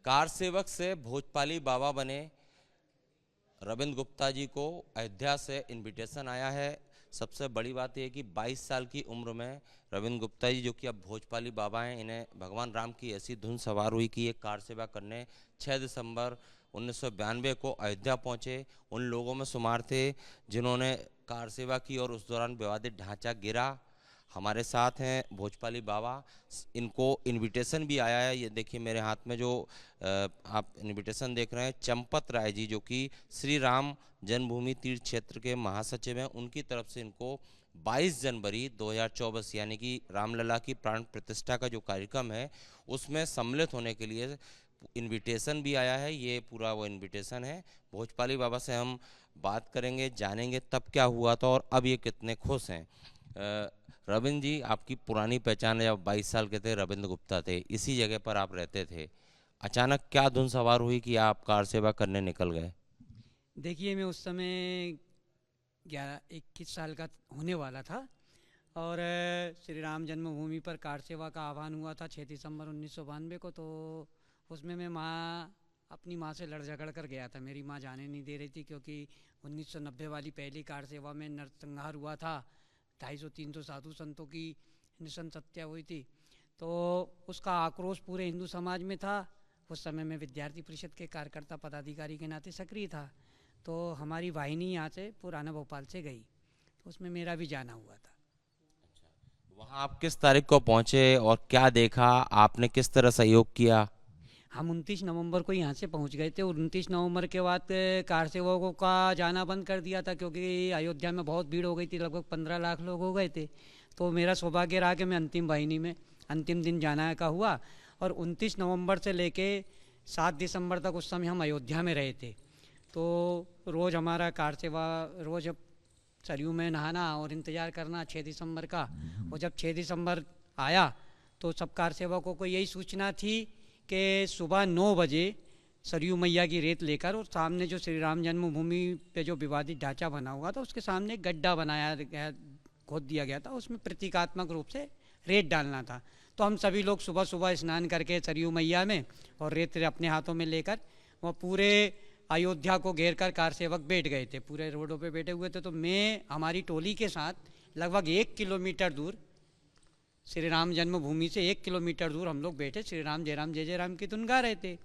Car सेवक से भोजपाली बाबा बने रविंद्र गुप्ता जी को अयोध्या से इनविटेशन आया है। सबसे बड़ी बात यह कि 22 साल की उम्र में रविंद्र गुप्ता जी, जो कि अब भोजपाली बाबा हैं, इन्हें भगवान राम की ऐसी धुन सवार हुई कि ये कार सेवा करने 6 दिसंबर 1992 को अयोध्या पहुंचे। उन लोगों में शुमार थे जिन्होंने कार सेवा की और उस दौरान विवादित ढांचा गिरा। हमारे साथ हैं भोजपाली बाबा। इनको इनविटेशन भी आया है। ये देखिए मेरे हाथ में जो आप इनविटेशन देख रहे हैं, चंपत राय जी जो कि श्री राम जन्मभूमि तीर्थ क्षेत्र के महासचिव हैं, उनकी तरफ से इनको 22 जनवरी 2024 यानी कि रामलला की प्राण प्रतिष्ठा का जो कार्यक्रम है उसमें सम्मिलित होने के लिए इनविटेशन भी आया है। ये पूरा वो इनविटेशन है। भोजपाली बाबा से हम बात करेंगे, जानेंगे तब क्या हुआ था और अब ये कितने खुश हैं। रविंद्र जी, आपकी पुरानी पहचान है, जब 22 साल के थे रविंद्र गुप्ता थे, इसी जगह पर आप रहते थे। अचानक क्या धुन सवार हुई कि आप कार सेवा करने निकल गए? देखिए, मैं उस समय 21 साल का होने वाला था और श्री राम जन्मभूमि पर कार सेवा का आह्वान हुआ था 6 दिसंबर 1992 को। तो उसमें मैं अपनी माँ से लड़ झगड़ कर गया था। मेरी माँ जाने नहीं दे रही थी क्योंकि 1990 वाली पहली कार सेवा में नरसंहार हुआ था। 250-300 साधु संतों की निशन हत्या हुई थी। तो उसका आक्रोश पूरे हिंदू समाज में था। उस समय मैं विद्यार्थी परिषद के कार्यकर्ता पदाधिकारी के नाते सक्रिय था। तो हमारी वाहिनी यहाँ से पुराना भोपाल से गई, तो उसमें मेरा भी जाना हुआ था। वहाँ आप किस तारीख को पहुँचे और क्या देखा, आपने किस तरह सहयोग किया? हम 29 नवंबर को यहाँ से पहुँच गए थे और 29 नवंबर के बाद कार सेवकों का जाना बंद कर दिया था क्योंकि अयोध्या में बहुत भीड़ हो गई थी। लगभग 15 लाख लोग हो गए थे। तो मेरा सौभाग्य रहा कि मैं अंतिम वाहिनी में अंतिम दिन जाना का हुआ। और 29 नवंबर से लेके 7 दिसंबर तक उस समय हम अयोध्या में रहे थे। तो रोज़ हमारा कार सेवा, रोज़ अब सरयू में नहाना और इंतज़ार करना 6 दिसंबर का। और जब 6 दिसंबर आया तो सब कार सेवकों को यही सूचना थी कि सुबह 9 बजे सरयू मैया की रेत लेकर और सामने जो श्री राम जन्मभूमि पे जो विवादित ढांचा बना हुआ था उसके सामने एक गड्ढा बनाया गया, खोद दिया गया था। उसमें प्रतीकात्मक रूप से रेत डालना था। तो हम सभी लोग सुबह सुबह स्नान करके सरयू मैया में और रेत अपने हाथों में लेकर वह पूरे अयोध्या को घेर कर कार सेवक बैठ गए थे। पूरे रोडों पे बैठे हुए थे। तो मैं हमारी टोली के साथ लगभग 1 किलोमीटर दूर, श्री राम जन्मभूमि से 1 किलोमीटर दूर हम लोग बैठे श्री राम जय जय राम की धुन गा रहे थे।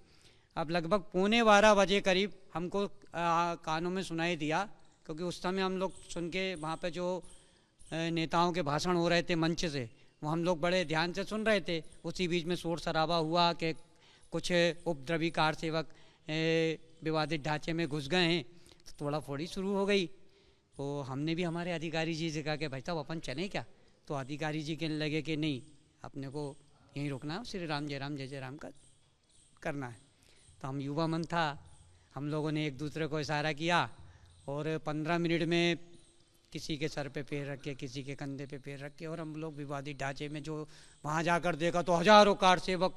अब लगभग 11:15 बजे करीब हमको कानों में सुनाई दिया, क्योंकि उस समय हम लोग सुन के वहाँ पे जो नेताओं के भाषण हो रहे थे मंच से, वो हम लोग बड़े ध्यान से सुन रहे थे। उसी बीच में शोर शराबा हुआ कि कुछ उपद्रवी कार सेवक विवादित ढांचे में घुस गए हैं। तो थोड़ा फोड़ी शुरू हो गई। तो हमने भी हमारे अधिकारी जी से कहा कि भाई साहब अपन चलें क्या? तो अधिकारी जी कहने लगे कि नहीं, अपने को यहीं रुकना है, श्री राम जय जय राम का करना है। तो हम युवा मन था, हम लोगों ने एक दूसरे को इशारा किया और 15 मिनट में किसी के सर पे पैर रख के, किसी के कंधे पे पैर रख के, और हम लोग विवादित ढांचे में जो वहाँ जाकर देखा तो हजारों कार सेवक,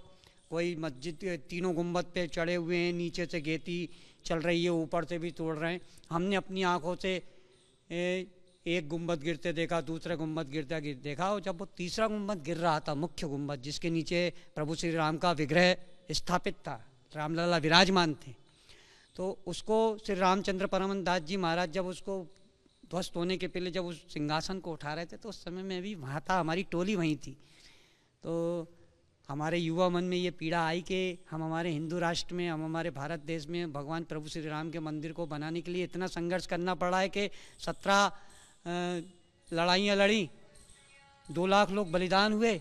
कोई मस्जिद 3 गुंबद पे चढ़े हुए हैं, नीचे से गेती चल रही है, ऊपर से भी तोड़ रहे हैं। हमने अपनी आँखों से एक गुंबद गिरते देखा, दूसरा गुंबद गिरता देखा, और जब वो तीसरा गुंबद गिर रहा था, मुख्य गुंबद जिसके नीचे प्रभु श्री राम का विग्रह स्थापित था, रामलला विराजमान थे, तो उसको श्री रामचंद्र परमहंस दास जी महाराज जब उसको ध्वस्त होने के पहले जब उस सिंहासन को उठा रहे थे, तो उस समय में भी वहाँ था, हमारी टोली वहीं थी। तो हमारे युवा मन में ये पीड़ा आई कि हम हमारे हिंदू राष्ट्र में, हम हमारे भारत देश में भगवान प्रभु श्री राम के मंदिर को बनाने के लिए इतना संघर्ष करना पड़ा है कि 17 लड़ाइयाँ लड़ी, 2 लाख लोग बलिदान हुए।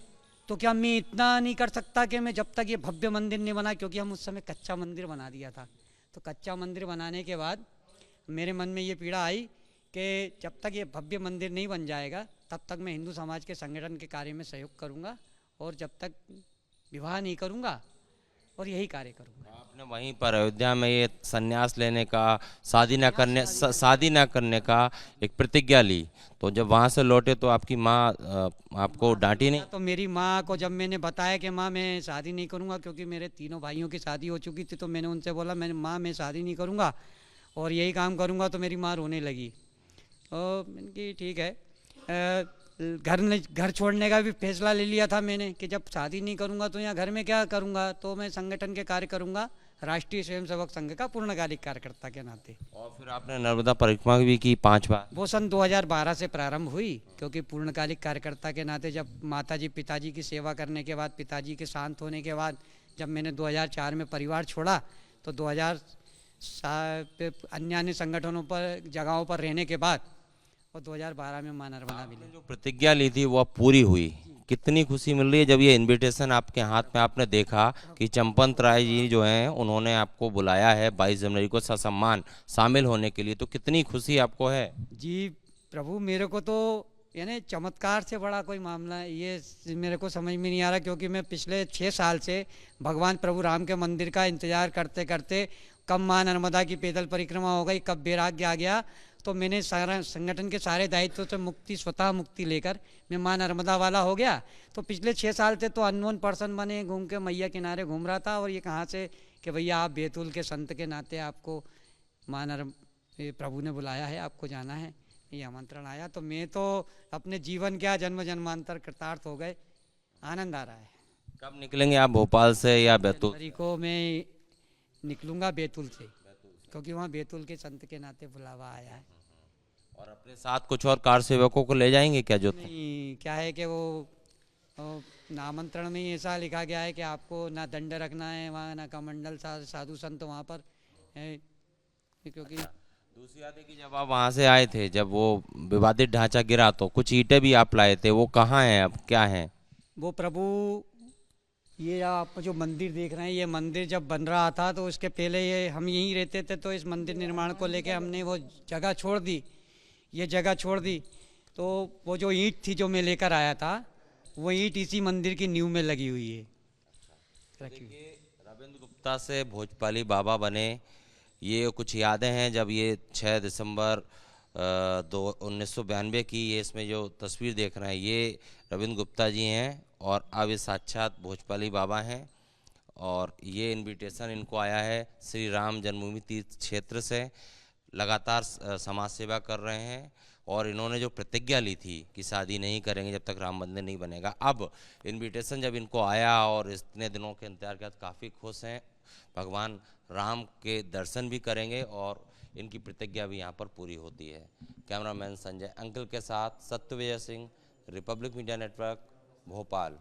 तो क्या मैं इतना नहीं कर सकता कि मैं जब तक ये भव्य मंदिर नहीं बना, क्योंकि हम उस समय कच्चा मंदिर बना दिया था। तो कच्चा मंदिर बनाने के बाद मेरे मन में ये पीड़ा आई कि जब तक ये भव्य मंदिर नहीं बन जाएगा तब तक मैं हिंदू समाज के संगठन के कार्य में सहयोग करूँगा, और जब तक विवाह नहीं करूँगा और यही कार्य करूँगा। आपने वहीं पर अयोध्या में ये संन्यास लेने का, शादी ना करने का एक प्रतिज्ञा ली। तो जब वहाँ से लौटे तो आपकी माँ आपको डांटी नहीं? तो मेरी माँ को जब मैंने बताया कि माँ मैं शादी नहीं करूँगा, क्योंकि मेरे 3 भाइयों की शादी हो चुकी थी, तो मैंने उनसे बोला माँ मैं शादी नहीं करूँगा और यही काम करूँगा, तो मेरी माँ रोने लगी। और मैंने कहा ठीक है। घर छोड़ने का भी फैसला ले लिया था मैंने कि जब शादी नहीं करूंगा तो यहाँ घर में क्या करूंगा, तो मैं संगठन के कार्य करूंगा राष्ट्रीय स्वयंसेवक संघ का पूर्णकालिक कार्यकर्ता के नाते। और फिर आपने नर्मदा परिक्रमा भी की 5 बार। वो सन 2012 से प्रारंभ हुई, क्योंकि पूर्णकालिक कार्यकर्ता के नाते जब माताजी पिताजी की सेवा करने के बाद, पिताजी के शांत होने के बाद, जब मैंने 2004 में परिवार छोड़ा तो 2007 अन्य संगठनों पर जगहों पर रहने के बाद और 2012 में मां नर्मदा मिली। जो प्रतिज्ञा ली थी वो अब पूरी हुई, कितनी खुशी मिल रही है जब ये इनविटेशन आपके हाथ में आपने देखा कि चंपत राय जी जो हैं उन्होंने आपको बुलाया है 22 जनवरी को ससम्मान शामिल होने के लिए, तो कितनी खुशी आपको है? जी प्रभु, मेरे को तो यानी चमत्कार से बड़ा कोई मामला है ये मेरे को समझ में नहीं आ रहा, क्योंकि मैं पिछले 6 साल से भगवान प्रभु राम के मंदिर का इंतजार करते करते कब माँ नर्मदा की पैदल परिक्रमा हो गई, कब वैराग्य आ गया, तो मैंने सारा संगठन के सारे दायित्व से मुक्ति, स्वतः मुक्ति लेकर मैं माँ नर्मदा वाला हो गया। तो पिछले 6 साल से तो अननोन पर्सन बने घूम के मैया किनारे घूम रहा था, और ये कहाँ से कि भैया आप बैतूल के संत के नाते आपको प्रभु ने बुलाया है, आपको जाना है, ये आमंत्रण आया। तो मैं तो अपने जीवन क्या जन्म जन्मांतर कृतार्थ हो गए, आनंद आ रहा है। कब निकलेंगे आप भोपाल से या बैतूल? जनवरी को मैं निकलूंगा बैतूल से, क्योंकि वहाँ बैतूल के संत के नाते बुलावा आया है। और अपने साथ कुछ और कार सेवकों को ले जाएंगे क्या? जो नहीं, क्या है कि वो आमंत्रण में ही ऐसा लिखा गया है कि आपको ना दंड रखना है वहाँ, ना कमंडल साधु संत वहाँ पर है, क्योंकि दूसरी बात है कि जब आप वहाँ से आए थे, जब वो विवादित ढांचा गिरा तो कुछ ईंटें भी आप लाए थे, वो कहाँ हैं अब, क्या हैं वो प्रभु? ये आप जो मंदिर देख रहे हैं, ये मंदिर जब बन रहा था तो उसके पहले ये हम यहीं रहते थे, तो इस मंदिर निर्माण को लेके हमने वो जगह छोड़ दी, ये जगह छोड़ दी। तो वो जो ईंट थी जो मैं लेकर आया था, वो ईंट इसी मंदिर की नींव में लगी हुई है। देखिए, रविंद्र गुप्ता से भोजपाली बाबा बने, ये कुछ यादें हैं जब ये 6 दिसंबर 1992 की, ये इसमें जो तस्वीर देख रहे हैं ये रविंद्र गुप्ता जी हैं, और अब ये साक्षात भोजपाली बाबा हैं। और ये इनविटेशन इनको आया है श्री राम जन्मभूमि तीर्थ क्षेत्र से, लगातार समाज सेवा कर रहे हैं, और इन्होंने जो प्रतिज्ञा ली थी कि शादी नहीं करेंगे जब तक राम मंदिर नहीं बनेगा, अब इनविटेशन जब इनको आया और इतने दिनों के इंतजार के बाद काफ़ी खुश हैं, भगवान राम के दर्शन भी करेंगे और इनकी प्रतिज्ञा भी यहाँ पर पूरी होती है। कैमरामैन संजय अंकल के साथ Satyavijay Singh, Republic media network, Bhopal.